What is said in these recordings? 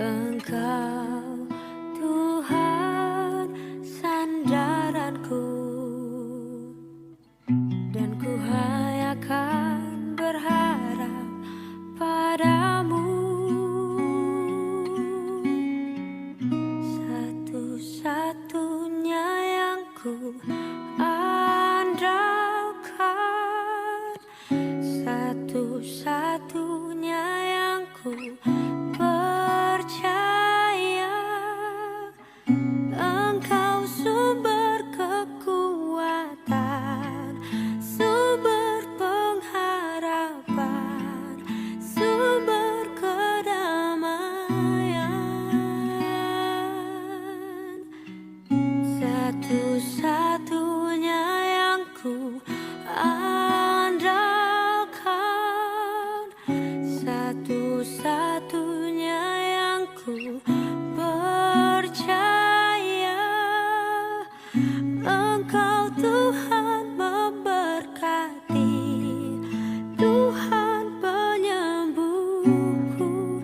Engkau Tuhan sandaranku, dan ku hanya akan berharap padamu. Satu-satunya yang ku andalkan, satu-satunya yang ku percaya. Engkau sumber kekuatan, sumber pengharapan, sumber kedamaian. Satu-satunya yang ku andalkan, satu-satunya yang ku percaya. Engkau Tuhan memberkati, Tuhan penyembuhku,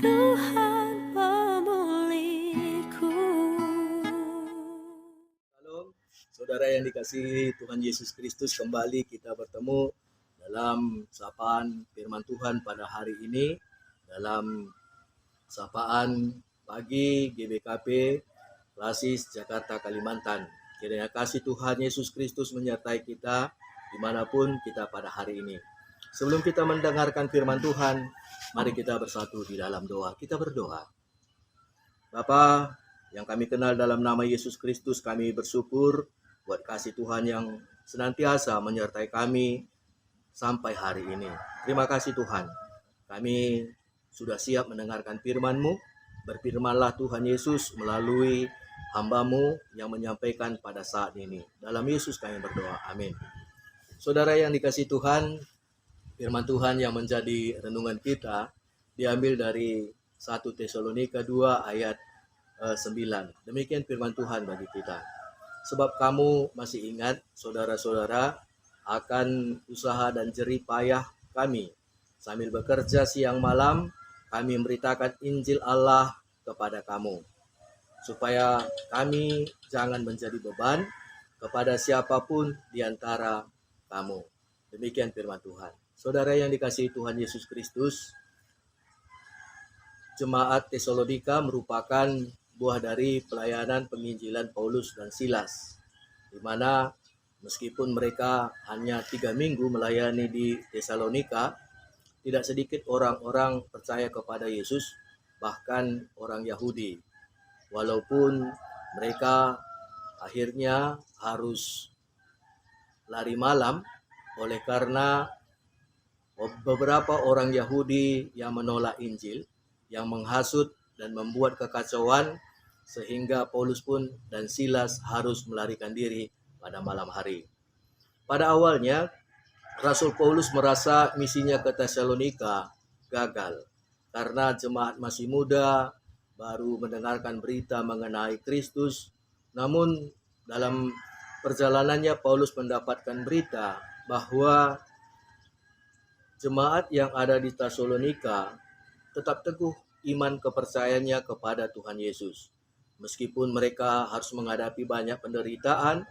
Tuhan pemulihku. Shalom, saudara yang dikasihi Tuhan Yesus Kristus, kembali kita bertemu dalam sapaan firman Tuhan pada hari ini, dalam sapaan pagi GBKP Klasis Jakarta Kalimantan. Kiranya kasih Tuhan Yesus Kristus menyertai kita dimanapun kita pada hari ini. Sebelum kita mendengarkan firman Tuhan, mari kita bersatu di dalam doa. Kita berdoa. Bapa yang kami kenal dalam nama Yesus Kristus, kami bersyukur buat kasih Tuhan yang senantiasa menyertai kami sampai hari ini. Terima kasih Tuhan, kami sudah siap mendengarkan firman-Mu. Berfirmanlah Tuhan Yesus melalui hamba-Mu yang menyampaikan pada saat ini. Dalam Yesus kami berdoa, amin. Saudara yang dikasihi Tuhan, firman Tuhan yang menjadi renungan kita diambil dari 1 Tesalonika 2 ayat 9. Demikian firman Tuhan bagi kita. Sebab kamu masih ingat, saudara-saudara, akan usaha dan jerih payah kami. Sambil bekerja siang malam, kami memberitakan Injil Allah kepada kamu, supaya kami jangan menjadi beban kepada siapapun di antara kamu. Demikian firman Tuhan. Saudara yang dikasihi Tuhan Yesus Kristus, Jemaat Tesalonika merupakan buah dari pelayanan penginjilan Paulus dan Silas, di mana meskipun mereka hanya 3 minggu melayani di Tesalonika, tidak sedikit orang-orang percaya kepada Yesus, bahkan orang Yahudi. Walaupun mereka akhirnya harus lari malam oleh karena beberapa orang Yahudi yang menolak Injil, yang menghasut dan membuat kekacauan, sehingga Paulus pun dan Silas harus melarikan diri pada malam hari. Pada awalnya, Rasul Paulus merasa misinya ke Tesalonika gagal karena jemaat masih muda, baru mendengarkan berita mengenai Kristus. Namun dalam perjalanannya Paulus mendapatkan berita bahwa jemaat yang ada di Tesalonika tetap teguh iman kepercayaannya kepada Tuhan Yesus. Meskipun mereka harus menghadapi banyak penderitaan,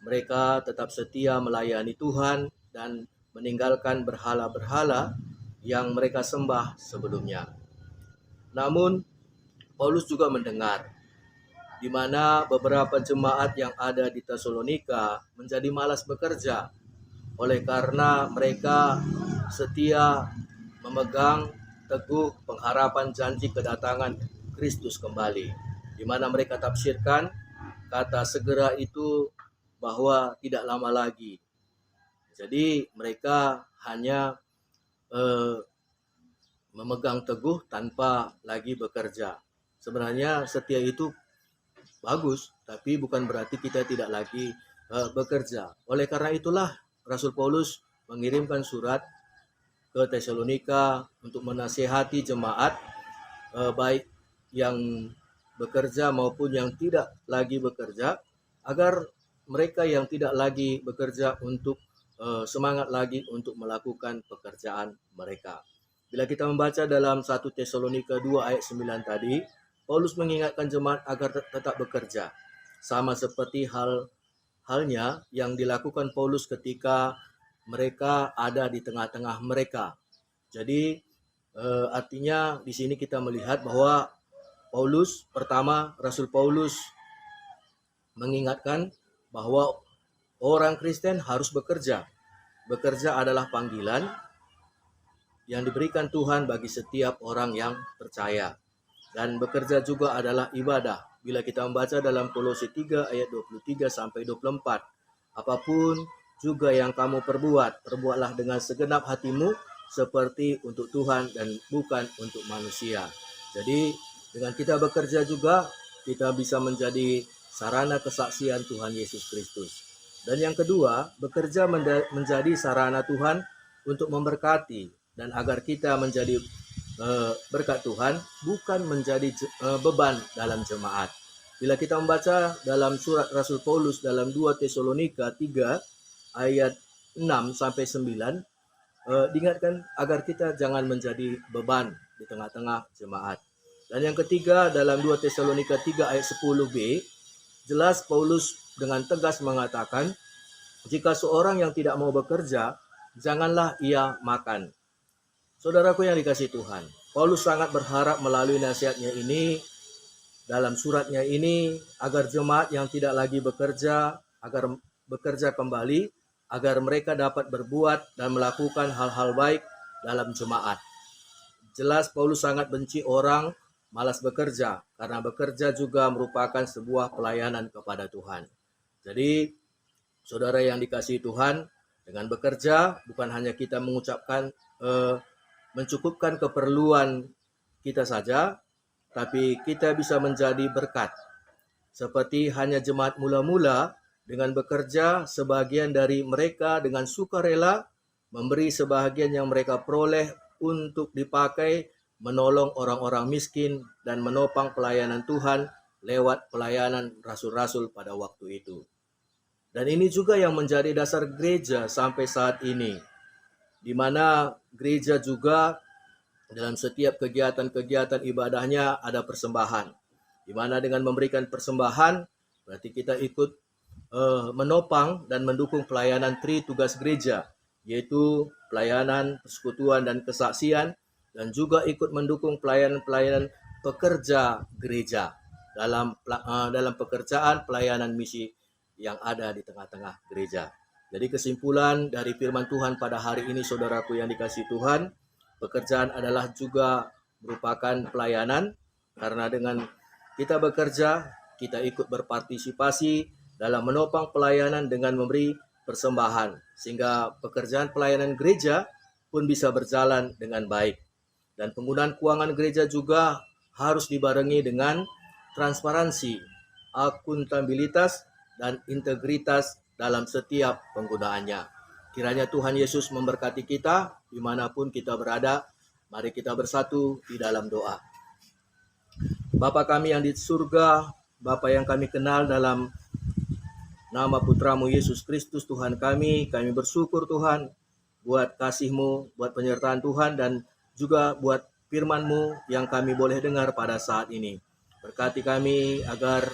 mereka tetap setia melayani Tuhan dan meninggalkan berhala-berhala yang mereka sembah sebelumnya. Namun, Paulus juga mendengar di mana beberapa jemaat yang ada di Tesalonika menjadi malas bekerja oleh karena mereka setia memegang teguh pengharapan janji kedatangan Kristus kembali, di mana mereka tafsirkan kata segera itu bahwa tidak lama lagi. Jadi mereka hanya memegang teguh tanpa lagi bekerja. Sebenarnya setia itu bagus, tapi bukan berarti kita tidak lagi bekerja. Oleh karena itulah Rasul Paulus mengirimkan surat ke Tesalonika untuk menasihati jemaat, baik yang bekerja maupun yang tidak lagi bekerja, agar mereka yang tidak lagi bekerja untuk semangat lagi untuk melakukan pekerjaan mereka. Bila kita membaca dalam 1 Tesalonika 2 ayat 9 tadi, Paulus mengingatkan jemaat agar tetap bekerja. Sama seperti halnya yang dilakukan Paulus ketika mereka ada di tengah-tengah mereka. Jadi artinya di sini kita melihat bahwa Rasul Paulus mengingatkan bahwa orang Kristen harus bekerja. Bekerja adalah panggilan yang diberikan Tuhan bagi setiap orang yang percaya. Dan bekerja juga adalah ibadah. Bila kita membaca dalam Kolose 3 ayat 23 sampai 24, apapun juga yang kamu perbuat, perbuatlah dengan segenap hatimu seperti untuk Tuhan dan bukan untuk manusia. Jadi dengan kita bekerja juga kita bisa menjadi sarana kesaksian Tuhan Yesus Kristus. Dan yang kedua, bekerja menjadi sarana Tuhan untuk memberkati dan agar kita menjadi berkat Tuhan, bukan menjadi beban dalam jemaat. Bila kita membaca dalam surat Rasul Paulus dalam 2 Tesalonika 3 ayat 6 sampai 9, diingatkan agar kita jangan menjadi beban di tengah-tengah jemaat. Dan yang ketiga, dalam 2 Tesalonika 3 ayat 10b, jelas Paulus dengan tegas mengatakan, jika seorang yang tidak mau bekerja, janganlah ia makan. Saudaraku yang dikasihi Tuhan, Paulus sangat berharap melalui nasihatnya ini, dalam suratnya ini, agar jemaat yang tidak lagi bekerja, agar bekerja kembali, agar mereka dapat berbuat dan melakukan hal-hal baik dalam jemaat. Jelas Paulus sangat benci orang malas bekerja, karena bekerja juga merupakan sebuah pelayanan kepada Tuhan. Jadi, saudara yang dikasihi Tuhan, dengan bekerja bukan hanya kita mengucapkan mencukupkan keperluan kita saja, tapi kita bisa menjadi berkat. Seperti hanya jemaat mula-mula, dengan bekerja sebagian dari mereka dengan sukarela memberi sebahagian yang mereka peroleh untuk dipakai menolong orang-orang miskin dan menopang pelayanan Tuhan lewat pelayanan rasul-rasul pada waktu itu. Dan ini juga yang menjadi dasar gereja sampai saat ini, di mana gereja juga dalam setiap kegiatan-kegiatan ibadahnya ada persembahan. Di mana dengan memberikan persembahan, berarti kita ikut menopang dan mendukung pelayanan tugas gereja, yaitu pelayanan persekutuan dan kesaksian, dan juga ikut mendukung pelayanan-pelayanan pekerja gereja dalam pekerjaan pelayanan misi yang ada di tengah-tengah gereja. Jadi kesimpulan dari firman Tuhan pada hari ini, saudaraku yang dikasihi Tuhan, pekerjaan adalah juga merupakan pelayanan, karena dengan kita bekerja, kita ikut berpartisipasi dalam menopang pelayanan dengan memberi persembahan, sehingga pekerjaan pelayanan gereja pun bisa berjalan dengan baik. Dan penggunaan keuangan gereja juga harus dibarengi dengan transparansi, akuntabilitas, dan integritas dalam setiap penggunaannya. Kiranya Tuhan Yesus memberkati kita dimanapun kita berada. Mari kita bersatu di dalam doa. Bapa kami yang di surga, Bapa yang kami kenal dalam nama putramu Yesus Kristus Tuhan kami bersyukur Tuhan buat kasih-Mu, buat penyertaan Tuhan, dan juga buat firman-Mu yang kami boleh dengar pada saat ini. Berkati kami agar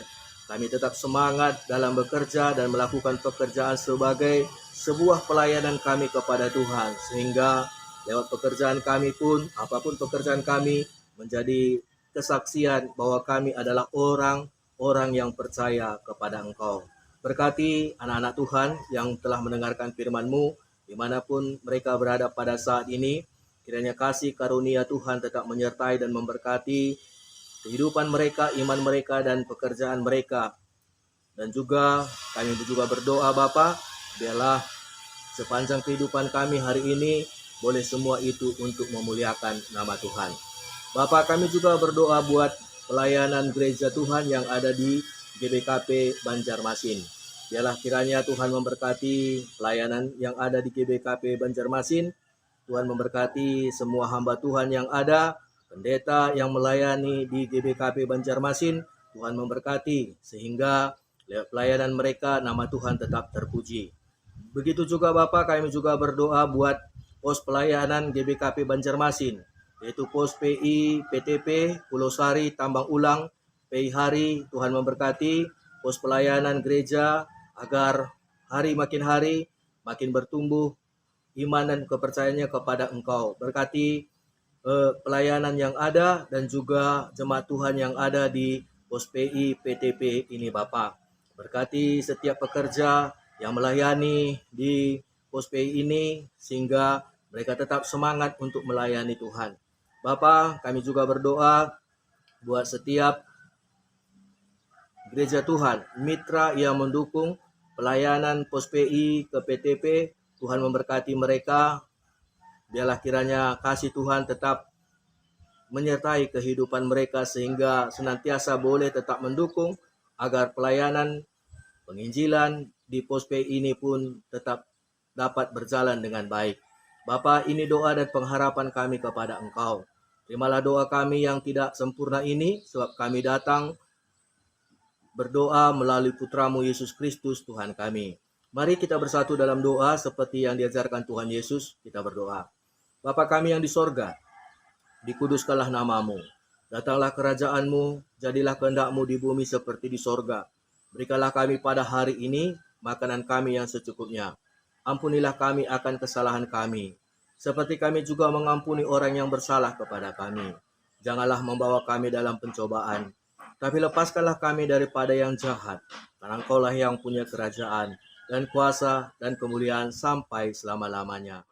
kami tetap semangat dalam bekerja dan melakukan pekerjaan sebagai sebuah pelayanan kami kepada Tuhan, sehingga lewat pekerjaan kami pun, apapun pekerjaan kami, menjadi kesaksian bahwa kami adalah orang-orang yang percaya kepada Engkau. Berkati anak-anak Tuhan yang telah mendengarkan firman-Mu, dimanapun mereka berada pada saat ini, kiranya kasih karunia Tuhan tetap menyertai dan memberkati kehidupan mereka, iman mereka, dan pekerjaan mereka. Dan juga kami juga berdoa Bapa, biarlah sepanjang kehidupan kami hari ini, boleh semua itu untuk memuliakan nama Tuhan. Bapa, kami juga berdoa buat pelayanan gereja Tuhan yang ada di GBKP Banjarmasin. Biarlah kiranya Tuhan memberkati pelayanan yang ada di GBKP Banjarmasin. Tuhan memberkati semua hamba Tuhan yang ada, pendeta yang melayani di GBKP Banjarmasin. Tuhan memberkati sehingga lewat pelayanan mereka nama Tuhan tetap terpuji. Begitu juga Bapak, kami juga berdoa buat pos pelayanan GBKP Banjarmasin, yaitu pos PI PTP Pulau Sari Tambang Ulang, PI Hari, Tuhan memberkati, pos pelayanan gereja agar makin hari makin bertumbuh iman dan kepercayaannya kepada Engkau. Berkati pelayanan yang ada dan juga jemaat Tuhan yang ada di pos PI PTP ini Bapa. Berkati setiap pekerja yang melayani di pos PI ini sehingga mereka tetap semangat untuk melayani Tuhan. Bapa, kami juga berdoa buat setiap gereja Tuhan, mitra yang mendukung pelayanan pos PI ke PTP. Tuhan memberkati mereka. Biarlah kiranya kasih Tuhan tetap menyertai kehidupan mereka sehingga senantiasa boleh tetap mendukung agar pelayanan penginjilan di pos PI ini pun tetap dapat berjalan dengan baik. Bapa, ini doa dan pengharapan kami kepada Engkau. Terimalah doa kami yang tidak sempurna ini, sebab kami datang berdoa melalui Putramu Yesus Kristus Tuhan kami. Mari kita bersatu dalam doa seperti yang diajarkan Tuhan Yesus. Kita berdoa. Bapa kami yang di sorga, dikuduskanlah namamu. Datanglah kerajaan-Mu, jadilah kehendak-Mu di bumi seperti di sorga. Berikanlah kami pada hari ini makanan kami yang secukupnya. Ampunilah kami akan kesalahan kami, seperti kami juga mengampuni orang yang bersalah kepada kami. Janganlah membawa kami dalam pencobaan, tapi lepaskanlah kami daripada yang jahat. Karena Engkaulah yang punya kerajaan dan kuasa dan kemuliaan sampai selama-lamanya.